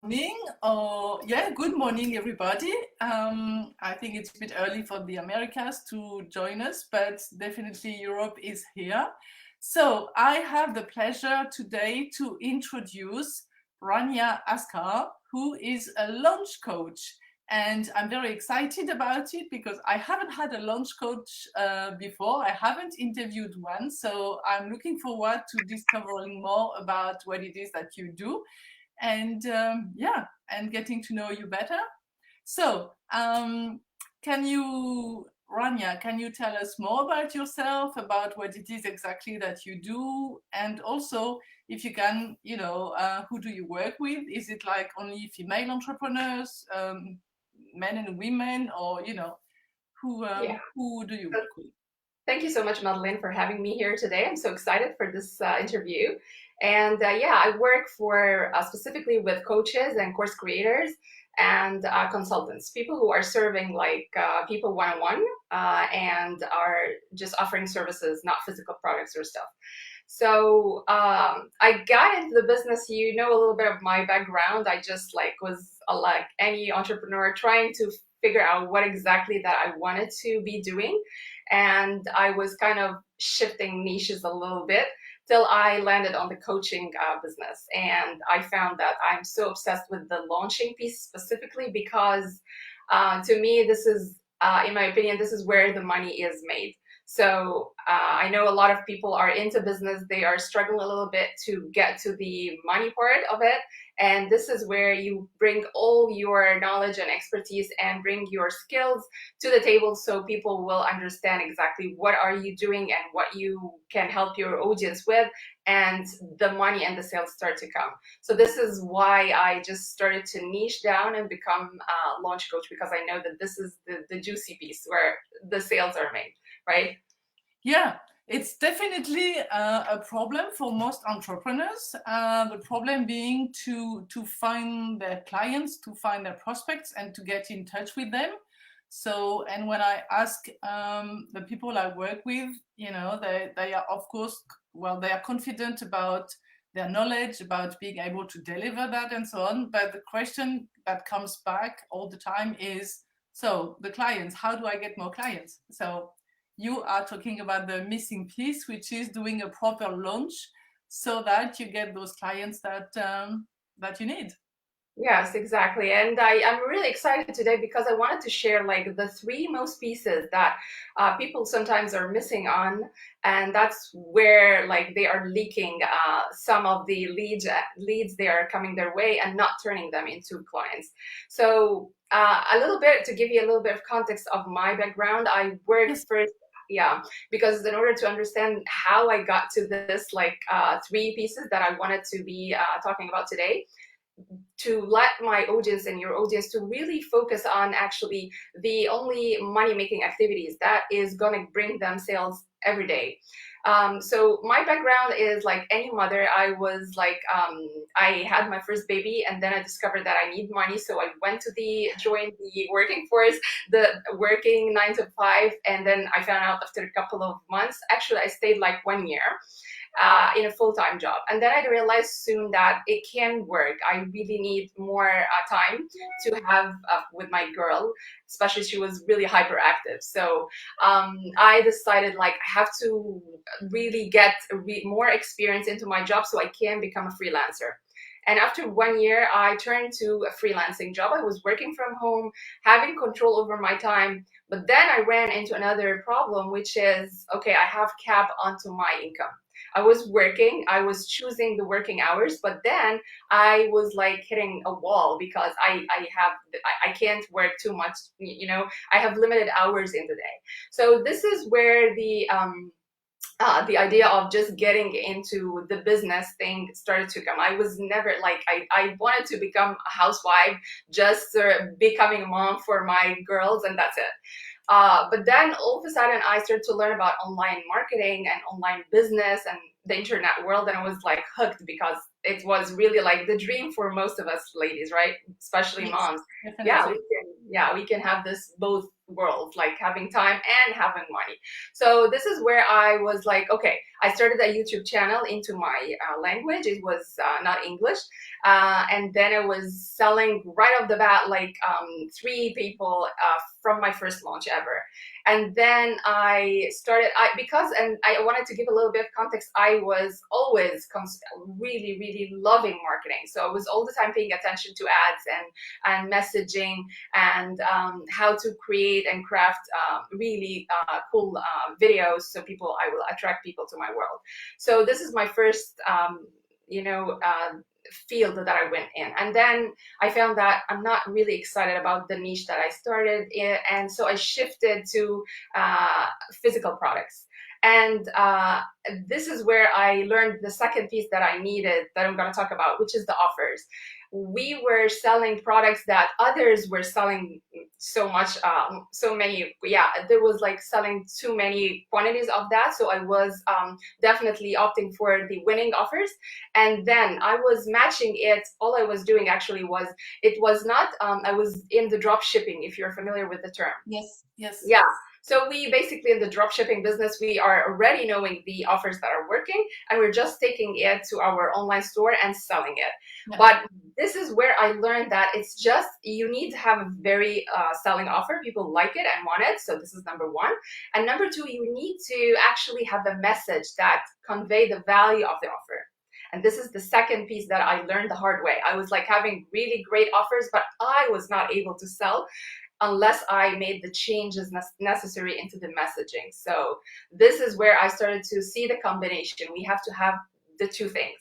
Morning, or yeah, good morning, everybody. I think it's a bit early for the Americas to join us, but definitely Europe is here. So I have the pleasure today to introduce Raniah Askar, who is a launch coach. And I'm very excited about it because I haven't had a launch coach before. I haven't interviewed one. So I'm looking forward to discovering more about what it is that you do and yeah, and getting to know you better. So, can you, Rania, can you tell us more about yourself, about what it is exactly that you do, and also, if you can, who do you work with? Is it like only female entrepreneurs, men and women, or Yeah. who do you So work with? thank you so much, Madeleine, for having me here today. I'm so excited for this interview. And yeah, I work for specifically with coaches and course creators and consultants, people who are serving like people one-on-one and are just offering services, not physical products or stuff. So I got into the business. You know a little bit of my background. I just like was like any entrepreneur trying to figure out what exactly that I wanted to be doing, and I was kind of shifting niches a little bit till I landed on the coaching business. And I found that I'm so obsessed with the launching piece specifically because to me, this is, in my opinion, this is where the money is made. So I know a lot of people are into business. They are struggling a little bit to get to the money part of it. And this is where you bring all your knowledge and expertise and bring your skills to the table so people will understand exactly what are you doing and what you can help your audience with, and the money and the sales start to come. So this is why I just started to niche down and become a launch coach, because I know that this is the juicy piece where the sales are made, right? Yeah, it's definitely a problem for most entrepreneurs. The problem being to find their clients, to find their prospects, and to get in touch with them. So, and when I ask the people I work with, they are of course, well, they are confident about their knowledge, about being able to deliver that, and so on. But the question that comes back all the time is, so the clients, how do I get more clients? So you are talking about the missing piece, which is doing a proper launch so that you get those clients that you need. Yes, exactly. And I'm really excited today because I wanted to share like the three most pieces that people sometimes are missing on. And that's where like they are leaking some of the leads they are coming their way and not turning them into clients. So a little bit to give you a little bit of context of my background, I worked Yes. first. Yeah, because in order to understand how I got to this, like three pieces that I wanted to be talking about today, to let my audience and your audience to really focus on actually the only money making activities that is going to bring them sales every day. So my background is like any mother. I was like, I had my first baby, and then I discovered that I need money. So I went to join the working force, the working 9 to 5. And then I found out after a couple of months, actually, I stayed like 1 year in a full-time job. And then I realized soon that it can work. I really need more time to have with my girl, especially she was really hyperactive. So I decided like I have to really get more experience into my job so I can become a freelancer. And after 1 year, I turned to a freelancing job. I was working from home, having control over my time. But then I ran into another problem, which is, okay, I have cap onto my income. I was working, I was choosing the working hours, but then I was like hitting a wall because I can't work too much, I have limited hours in the day. So this is where the idea of just getting into the business thing started to come. I was never like, I wanted to become a housewife, just becoming a mom for my girls, and that's it. But then all of a sudden, I started to learn about online marketing and online business and the internet world, and I was like hooked because it was really like the dream for most of us ladies, right? Especially Yes, moms. definitely. Yeah, we can have this both worlds, like having time and having money. So this is where I was like, okay, I started a YouTube channel into my language. It was not English. And then I was selling right off the bat, like 3 people from my first launch ever. And then I started, and I wanted to give a little bit of context. I was always really, really loving marketing. So I was all the time paying attention to ads and messaging and how to create and craft really cool videos so I will attract people to my world. So this is my first, field that I went in. And then I found that I'm not really excited about the niche that I started in. And so I shifted to physical products. And this is where I learned the second piece that I needed that I'm going to talk about, which is the offers. We were selling products that others were selling so much, so many. Yeah, there was like selling too many quantities of that. So I was definitely opting for the winning offers. And then I was matching it. All I was doing actually was, it was not, I was in the drop shipping, if you're familiar with the term. Yes, yes. Yeah. So we basically, in the drop shipping business, we are already knowing the offers that are working, and we're just taking it to our online store and selling it. Yeah. But this is where I learned that it's just, you need to have a very selling offer. People like it and want it. So this is number one. And number two, you need to actually have a message that convey the value of the offer. And this is the second piece that I learned the hard way. I was like having really great offers, but I was not able to sell unless I made the changes necessary into the messaging. So this is where I started to see the combination. We have to have the two things.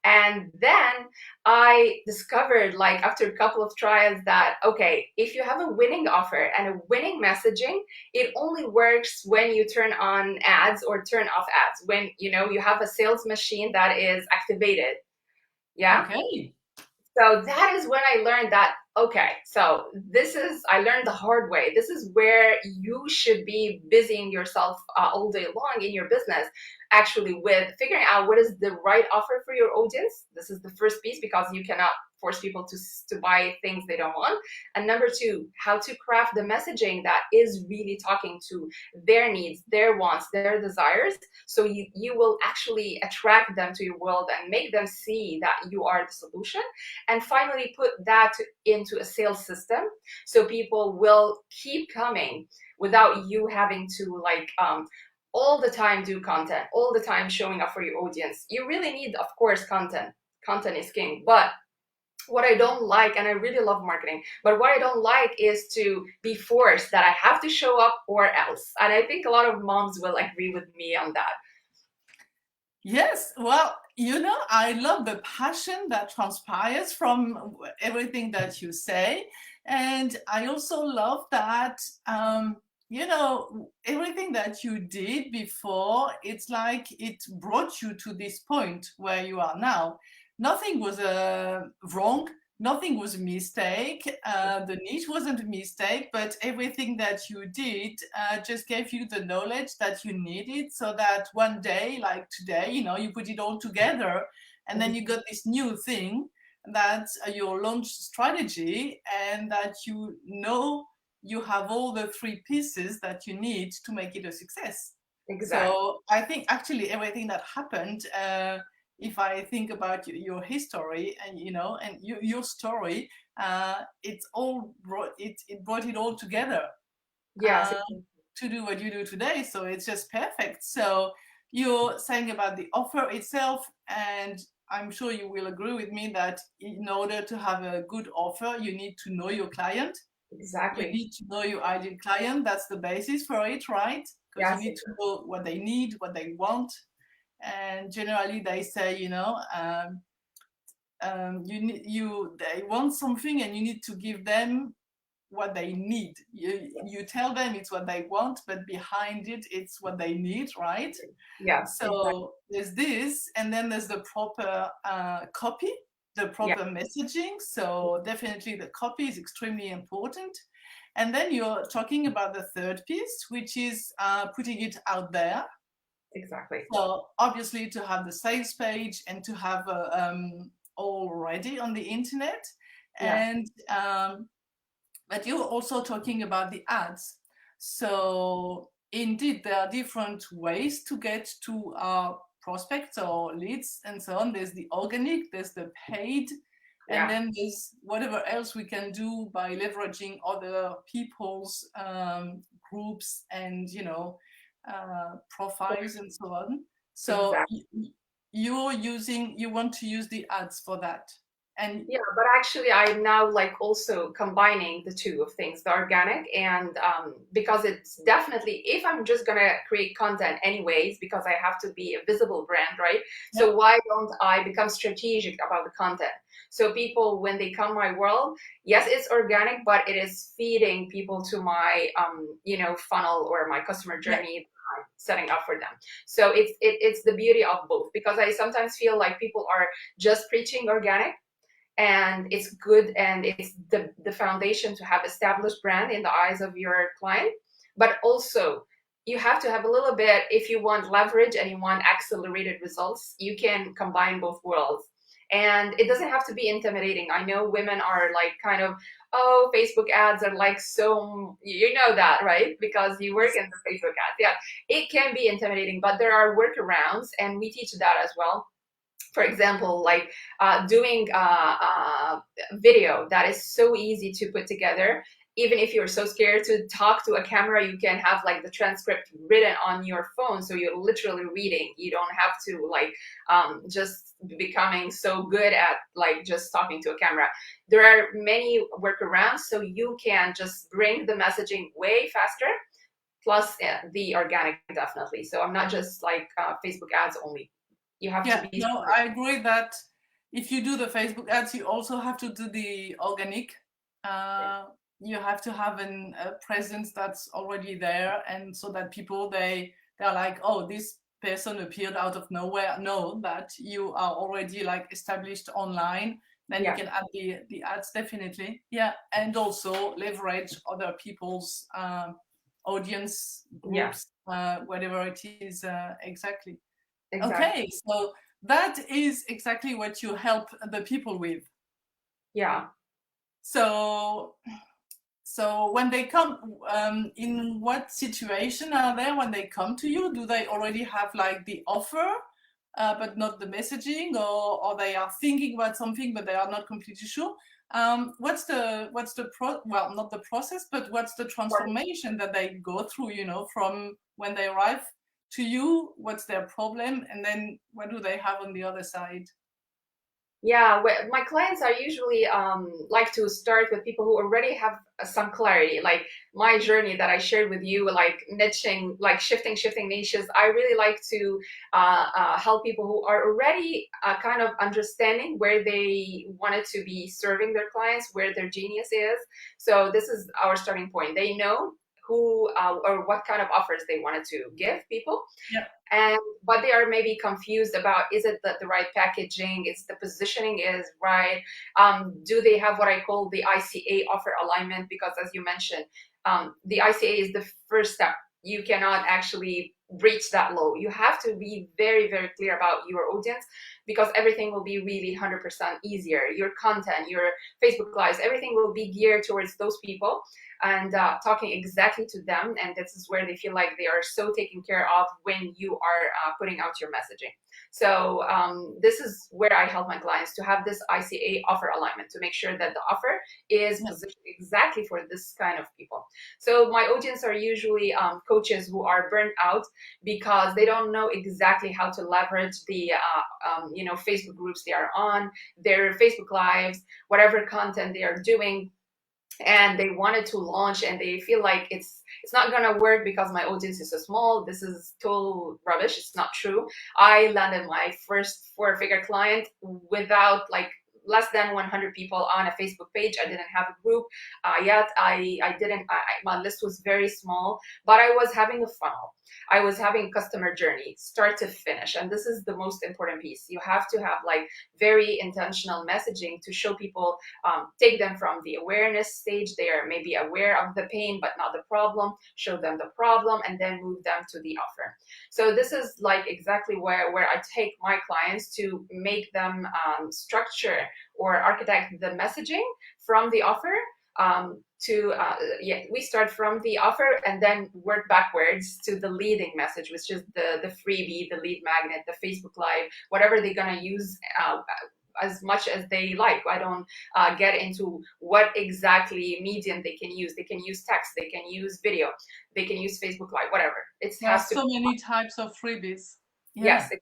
And then I discovered, like after a couple of trials, that, okay, if you have a winning offer and a winning messaging, it only works when you turn on ads or turn off ads, when you have a sales machine that is activated. Yeah. Okay. So that is when I learned that, okay, so I learned the hard way. This is where you should be busying yourself all day long in your business, actually, with figuring out what is the right offer for your audience. This is the first piece, because you cannot force people to buy things they don't want. And number two, how to craft the messaging that is really talking to their needs, their wants, their desires. So you will actually attract them to your world and make them see that you are the solution. And finally, put that into a sales system so people will keep coming without you having to all the time do content, all the time showing up for your audience. You really need, of course, content. Content is king. But what I don't like, and I really love marketing, but what I don't like is to be forced that I have to show up or else. And I think a lot of moms will agree with me on that. Yes, well, I love the passion that transpires from everything that you say. And I also love that, everything that you did before, it's like it brought you to this point where you are now. Nothing was wrong. Nothing was a mistake. The niche wasn't a mistake, but everything that you did just gave you the knowledge that you needed, so that one day, like today, you put it all together, and then you got this new thing that's your launch strategy, and that you have all the 3 pieces that you need to make it a success. Exactly. So I think actually everything that happened, if I think about your history and your story, it brought it all together Yes. to do what you do today. So it's just perfect. So you're saying about the offer itself, and I'm sure you will agree with me that in order to have a good offer, you need to know your client. Exactly. You need to know your ideal client. That's the basis for it, right? Because Yes. you need to know what they need, what they want. And generally they say, they want something and you need to give them what they need. You tell them it's what they want, but behind it, it's what they need, right? Yeah. So exactly. there's this, and then there's the proper copy, the proper messaging. So definitely the copy is extremely important. And then you're talking about the third piece, which is putting it out there. Exactly. So obviously to have the sales page and to have all ready on the internet. Yeah. And but you're also talking about the ads. So indeed, there are different ways to get to our prospects or leads and so on. There's the organic, there's the paid, And Yeah. then there's whatever else we can do by leveraging other people's groups and, profiles and so on. So Exactly. you want to use the ads for that. And Yeah, but actually, I'm now like also combining the two of things, the organic and because it's definitely, if I'm just gonna create content anyways, because I have to be a visible brand, right? yeah, So why don't I become strategic about the content? So people, when they come my world, yes, it's organic, but it is feeding people to my funnel or my customer yeah, journey I'm setting up for them. So it's the beauty of both, because I sometimes feel like people are just preaching organic, and it's good, and it's the foundation to have established brand in the eyes of your client. But also, you have to have a little bit, if you want leverage and you want accelerated results, you can combine both worlds. And it doesn't have to be intimidating. I know women are like kind of, oh, Facebook ads are like, so you know that, right? Because you work in the Facebook ads. Yeah, it can be intimidating, but there are workarounds, and we teach that as well. For example, like doing video that is so easy to put together. Even if you're so scared to talk to a camera, you can have like the transcript written on your phone, so you're literally reading. You don't have to like just becoming so good at like just talking to a camera. There are many workarounds, so you can just bring the messaging way faster, plus the organic, definitely. So I'm not just like Facebook ads only. You have to yeah. be No, smart. I agree that if you do the Facebook ads, you also have to do the organic. Uh, you have to have a presence that's already there, and so that people they're like, oh, this person appeared out of nowhere. Know that you are already like established online. Then you Yeah, can add the ads, definitely. Yeah, and also leverage other people's audience yeah, groups, whatever it is, exactly. exactly. Okay, so that is exactly what you help the people with. Yeah. So, so when they come, in what situation are they when they come to you? Do they already have like the offer, but not the messaging, or they are thinking about something but they are not completely sure? Well, not the process, but what's the transformation that they go through? From when they arrive to you, what's their problem, and then what do they have on the other side? Yeah, my clients are usually like to start with people who already have some clarity, like my journey that I shared with you, like niching, like shifting niches. I really like to help people who are already kind of understanding where they wanted to be serving their clients, where their genius is. So this is our starting point. They know who or what kind of offers they wanted to give people, Yeah, and but they are maybe confused about, is it the right packaging, is the positioning is right, do they have what I call the ICA, offer alignment? Because as you mentioned, the ICA is the first step. You cannot actually reach that low. You have to be very, very clear about your audience, because everything will be really 100% easier. Your content, your Facebook lives, everything will be geared towards those people, and talking exactly to them. And this is where they feel like they are so taken care of when you are putting out your messaging. So this is where I help my clients to have this ICA, offer alignment, to make sure that the offer is yeah, positioned exactly for this kind of people. So my audience are usually coaches who are burnt out because they don't know exactly how to leverage the Facebook groups they are on, their Facebook lives, whatever content they are doing, and they wanted to launch and they feel like it's not gonna work because my audience is so small. This is total rubbish. It's not true. I landed my first four-figure client without like less than 100 people on a Facebook page. I didn't have a group yet. I didn't. My list was very small, but I was having a funnel. I was having a customer journey, start to finish, and this is the most important piece. You have to have like very intentional messaging to show people, take them from the awareness stage. They are maybe aware of the pain but not the problem, show them the problem, and then move them to the offer. So this is like exactly where I take my clients to make them structure or architect the messaging from the offer, we start from the offer and then work backwards to the leading message, which is the freebie, the lead magnet, the Facebook live, whatever they're gonna use as much as they like. I don't get into what exactly medium they can use. They can use text, they can use video, they can use Facebook Live, whatever. It There are has to be, so many types of freebies. yes, Yeah.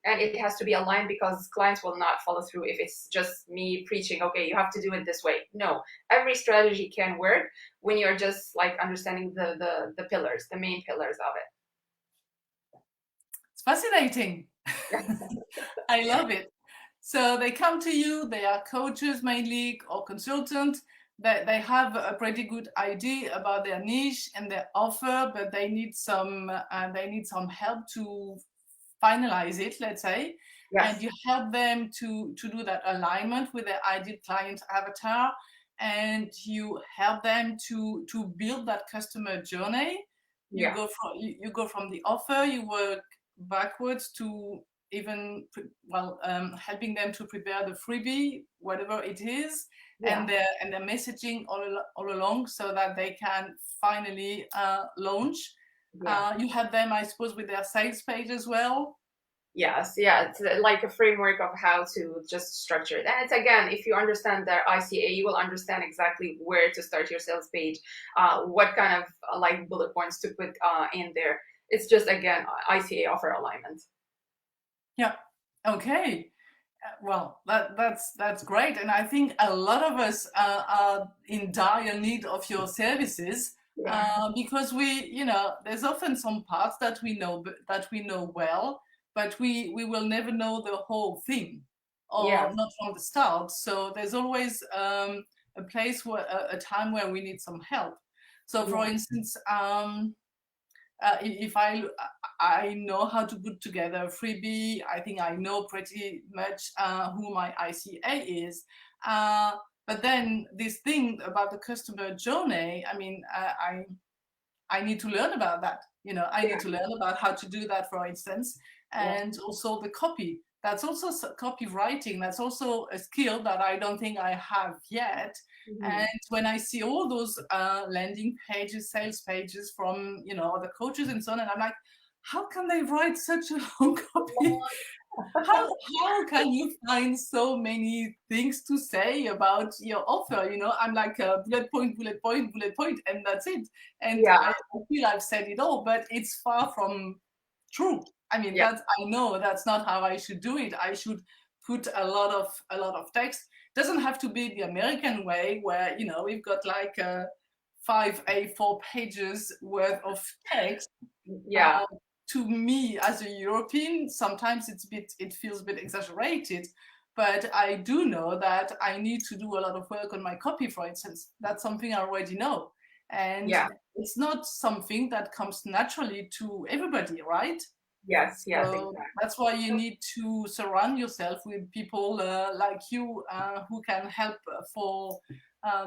and it has to be aligned, because clients will not follow through if it's just me preaching, okay, you have to do it this way. No, every strategy can work when you're just like understanding the pillars, the main pillars of It's fascinating. it. I love it. So they come to you, they are coaches mainly or consultants. They have a pretty good idea about their niche and their offer, but they need some help to finalize it, let's say. And Yes. you help them to do that alignment with their ideal client avatar, and you help them to build that customer journey. Yeah. You go from the offer, you work backwards to even helping them to prepare the freebie, whatever it is, Yeah. and their messaging all along, so that they can finally launch. Yeah. You have them, I suppose, with their sales page as well. Yes, yeah, it's like a framework of how to just structure it. And it's, again, if you understand their ICA, you will understand exactly where to start your sales page, what kind of like bullet points to put in there. It's just, again, ICA, offer alignment. Yeah. Okay. Well, that's great, and I think a lot of us are in dire need of your services, Yeah. because there's often some parts that we know well, but we will never know the whole thing, or Yeah. not from the start. So there's always a place where a time where we need some help. So, for Yeah. instance, if I know how to put together a freebie, I think I know pretty much who my ICA is. But then this thing about the customer journey, I mean, I need to learn about that. I need Yeah. to learn about how to do that, for instance, Yeah. and also the copy. That's also copywriting. That's also a skill that I don't think I have yet. Mhm. And when I see all those landing pages, sales pages from other coaches and so on, and I'm like, how can they write such a long copy? How can you find so many things to say about your offer? I'm like bullet point, bullet point, bullet point, and that's it. And Yeah. I feel I've said it all, but it's far from true. I mean, Yeah. I know that's not how I should do it. I should put a lot of text. Doesn't have to be the American way, where we've got like 5 A4 pages worth of text. Yeah. uh, to me as a European, sometimes it feels a bit exaggerated, but I do know that I need to do a lot of work on my copy, for instance. That's something I already know. And Yeah. it's not something that comes naturally to everybody, right? Yes. Yes. So Exactly. that's why you need to surround yourself with people like you, who can help for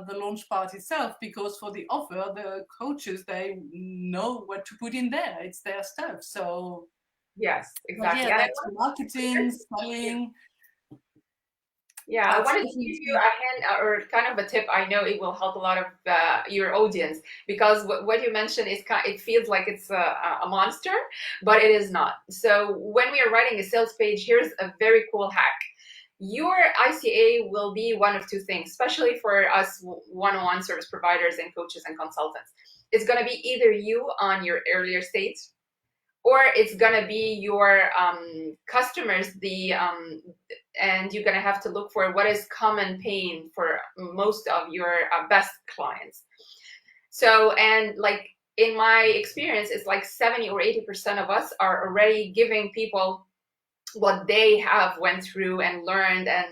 the launch part itself. Because for the offer, the coaches, they know what to put in there. It's their stuff. So, Yes. but Exactly. yeah, And I that's want marketing, to, selling. yeah, I That's wanted to give you a definitely. hand, or kind of a tip. I know it will help a lot of your audience, because what you mentioned is it feels like it's a monster, but it is not. So when we are writing a sales page, here's a very cool hack. Your ICA will be one of two things, especially for us one-on-one service providers and coaches and consultants. It's going to be either you on your earlier stage, or it's gonna be your customers, and you're gonna have to look for what is common pain for most of your best clients. So, and like in my experience, it's like 70 or 80% of us are already giving people what they have went through and learned, and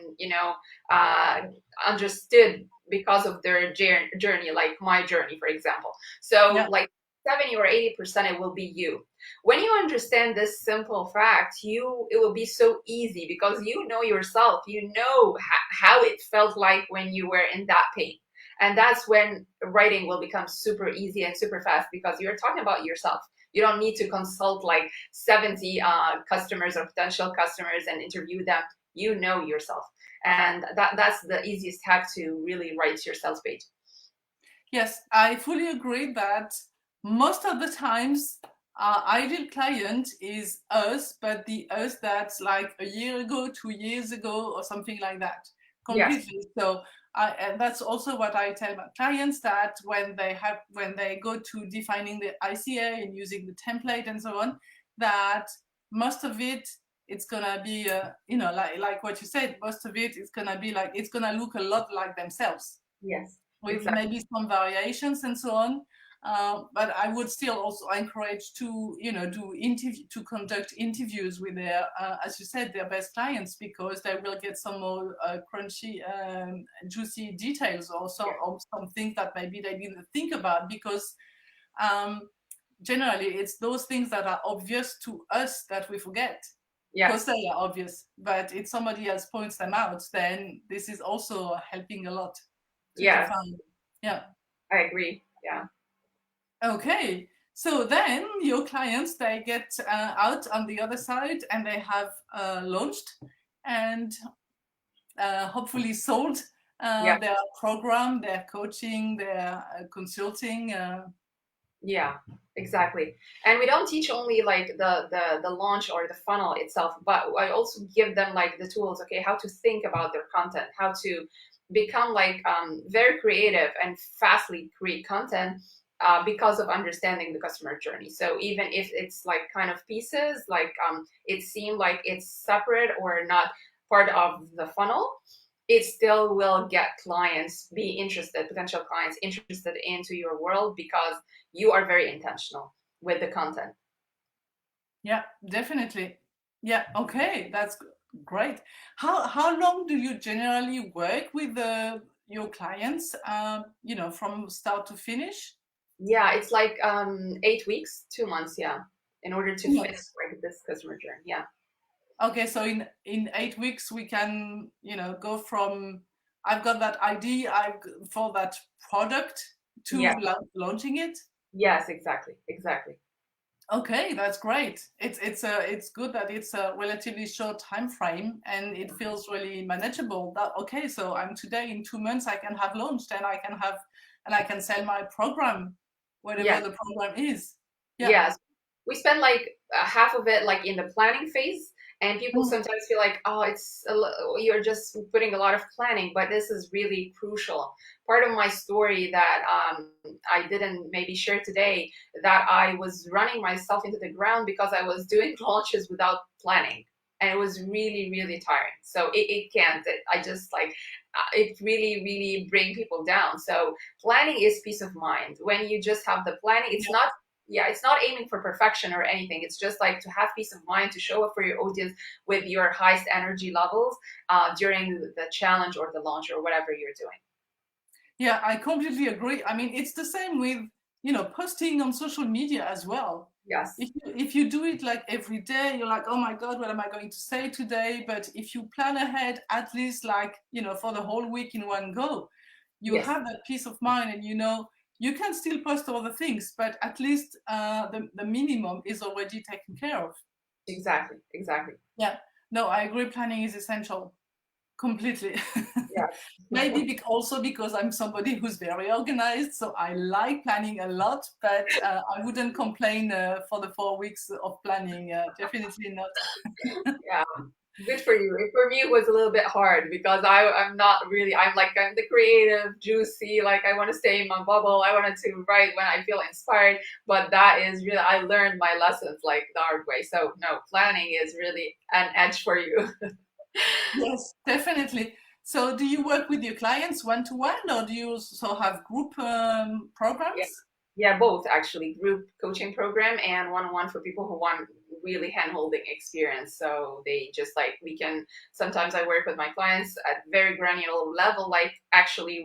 uh, understood because of their journey, like my journey, for example. So Yeah. like 70 or 80% it will be you. When you understand this simple fact, it will be so easy, because you know yourself, you know how it felt like when you were in that pain. And that's when writing will become super easy and super fast, because you're talking about yourself. You don't need to consult like 70 customers or potential customers and interview them. You know yourself. And that's the easiest hack to really write your sales page. Yes, I fully agree that most of the times our ideal client is us, but the us that's like a year ago, 2 years ago, or something like that, Yes. completely. So and that's also what I tell my clients, that when they go to defining the ICA and using the template and so on, that most of it, it's gonna be like what you said, most of it is gonna be like, it's gonna look a lot like themselves, Yes. with Exactly. maybe some variations and so on. But I would still also encourage to, to conduct interviews with their, as you said, their best clients, because they will get some more crunchy, juicy details, also, Yeah. or some things that maybe they didn't think about, because um, generally it's those things that are obvious to us that we forget, because Yes. they are obvious. But if somebody else points them out, then this is also helping a lot to Yes. define. Yeah. I agree. Yeah. Okay. So then your clients, they get out on the other side, and they have launched and hopefully sold Yeah. their program, their coaching, their consulting. Yeah, exactly. And we don't teach only like the launch or the funnel itself, but I also give them like the tools, okay, how to think about their content, how to become like very creative and fastly create content because of understanding the customer journey. So even if it's like kind of pieces, like it seemed like it's separate or not part of the funnel, it still will get clients be interested, potential clients interested into your world because you are very intentional with the content. Yeah, definitely. Yeah. Okay. That's great. How long do you generally work with your clients? From start to finish? Yeah, it's like 8 weeks, 2 months, yeah, in order to finish Yes. like this customer journey. Yeah. Okay, so in 8 weeks we can, go from I've got that idea for that product to Yeah. launching it. Yes, exactly. Exactly. Okay, that's great. It's good that it's a relatively short time frame, and it feels really manageable. That okay, so I'm today, in 2 months I can have launched, and I can sell my program, whatever Yeah. the program is. Yeah. Yes, we spend like half of it like in the planning phase, and people Mm. sometimes feel like, oh, you're just putting a lot of planning, but this is really crucial. Part of my story that I didn't maybe share today, that I was running myself into the ground because I was doing launches without planning. And it was really, really tiring. So it can't. I just like it really, really bring people down. So planning is peace of mind. When you just have the planning, it's Yeah. not, yeah, it's not aiming for perfection or anything. It's just like to have peace of mind, to show up for your audience with your highest energy levels during the challenge or the launch or whatever you're doing. Yeah, I completely agree. I mean, it's the same with, posting on social media as well. Yes. If you do it like every day, you're like, oh my God, what am I going to say today? But if you plan ahead, at least like, for the whole week in one go, you Yes. have that peace of mind, and you can still post other things, but at least the minimum is already taken care of. Exactly. Exactly. Yeah. No, I agree. Planning is essential. Completely. Yeah. Maybe also because I'm somebody who's very organized, so I like planning a lot, but I wouldn't complain for the 4 weeks of planning. Definitely not. Yeah. Good for you. For me, it was a little bit hard because I'm not really, I'm the creative, juicy, like I want to stay in my bubble. I wanted to write when I feel inspired, but that is really, I learned my lessons like the hard way. So no, planning is really an edge for you. Yes, definitely. So, do you work with your clients one to one, or do you also have group Yeah. programs? Yeah, both actually, group coaching program and one-on-one for people who want really hand-holding experience. So they just like, we can, sometimes I work with my clients at very granular level, like actually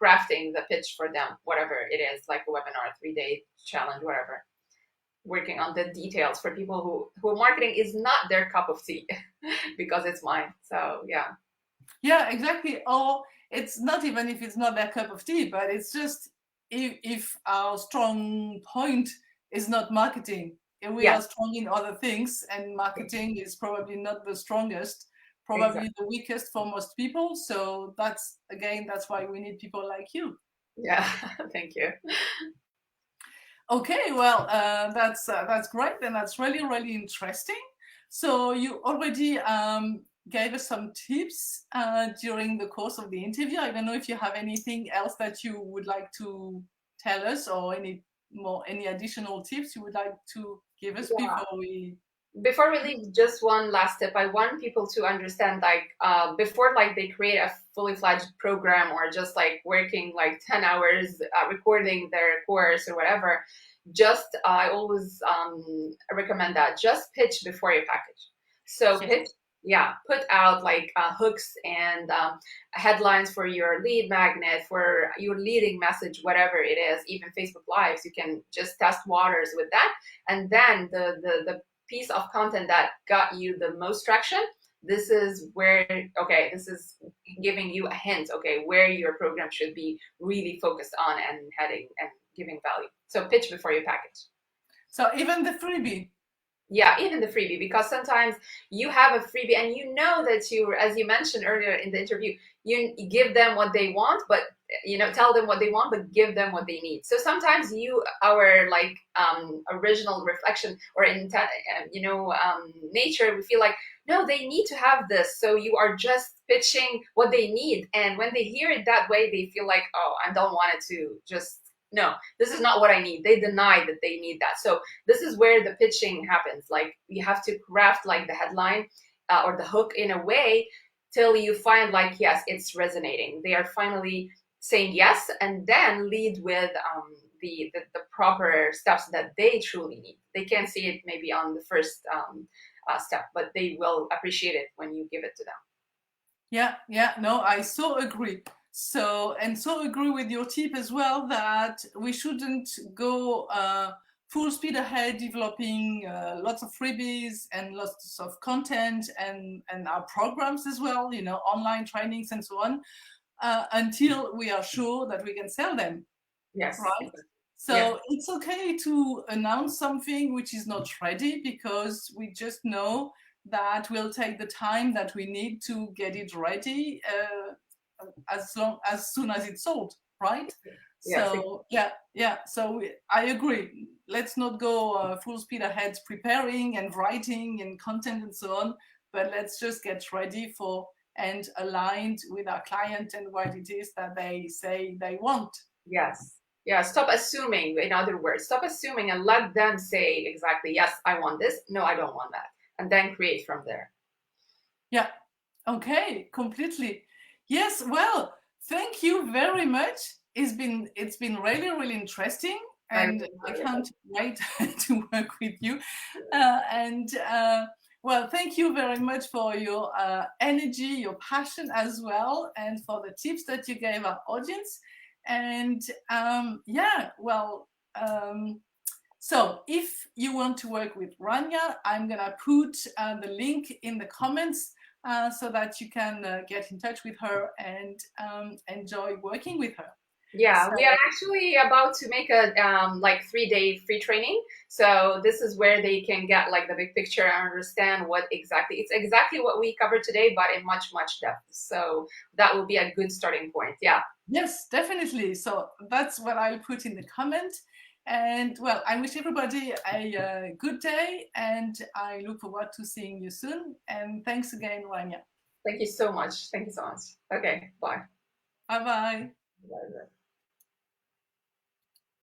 crafting the pitch for them, whatever it is, like a webinar, 3-day challenge, whatever. Working on the details for people who marketing is not their cup of tea because it's mine. So yeah. Yeah, exactly. Or it's not even if it's not their cup of tea, but it's just if our strong point is not marketing, if we Yes, are strong in other things, and marketing is probably not the strongest, exactly. probably the weakest for most people. So that's why we need people like you. Yeah. Thank you. Okay, well, that's great, and that's really really interesting. So you already gave us some tips during the course of the interview. I don't know if you have anything else that you would like to tell us, or any additional tips you would like to give us Yeah. before we. Before we leave, just one last tip. I want people to understand, like, before like they create a fully fledged program or just like working like 10 hours recording their course or whatever, just I always recommend that just pitch before you package. So Yes. pitch, yeah, put out like hooks and headlines for your lead magnet, for your leading message, whatever it is, even Facebook Lives. You can just test waters with that, and then the piece of content that got you the most traction, this is where, okay, this is giving you a hint, okay, where your program should be really focused on and heading and giving value. So pitch before you package. So even the freebie. Yeah, even the freebie, because sometimes you have a freebie and you know that you, as you mentioned earlier in the interview, you give them what they want, but tell them what they want, but give them what they need. So sometimes our like original reflection or intent, nature, we feel like, no, they need to have this. So you are just pitching what they need. And when they hear it that way, they feel like, oh, I don't want it to just, no, this is not what I need. They deny that they need that. So this is where the pitching happens. Like you have to craft like the headline or the hook in a way till you find like, yes, it's resonating. They are finally saying yes, and then lead with the proper steps that they truly need. They can't see it maybe on the first step, but they will appreciate it when you give it to them. Yeah, no, I so agree. So agree with your tip as well that we shouldn't go full speed ahead developing lots of freebies and lots of content and our programs as well, online trainings and so on, until we are sure that we can sell them, Yes. right? Yes. So it's okay to announce something which is not ready because we just know that we'll take the time that we need to get it ready as soon as it's sold, right? Yes. So yeah. So I agree. Let's not go full speed ahead preparing and writing and content and so on, but let's just get ready for and aligned with our client and what it is that they say they want. Yes. Yeah. Stop assuming, in other words, stop assuming and let them say exactly, yes, I want this. No, I don't want that. And then create from there. Yeah. Okay, completely. Yes, well, thank you very much. It's been really, really interesting, I and I can't wait to work with you. And well, thank you very much for your energy, your passion as well, and for the tips that you gave our audience. And yeah, well, so if you want to work with Rania, I'm gonna put the link in the comments so that you can get in touch with her and enjoy working with her. Yeah, So we are actually about to make a like 3-day free training. So this is where they can get like the big picture and understand what exactly it's exactly what we covered today, but in much, much depth. So that will be a good starting point. Yeah. yes, definitely. So that's what I'll put in the comment. And well, I wish everybody a good day, and I look forward to seeing you soon. And thanks again, Rania. Thank you so much. Thank you so much. Okay, bye. Bye bye. Bye.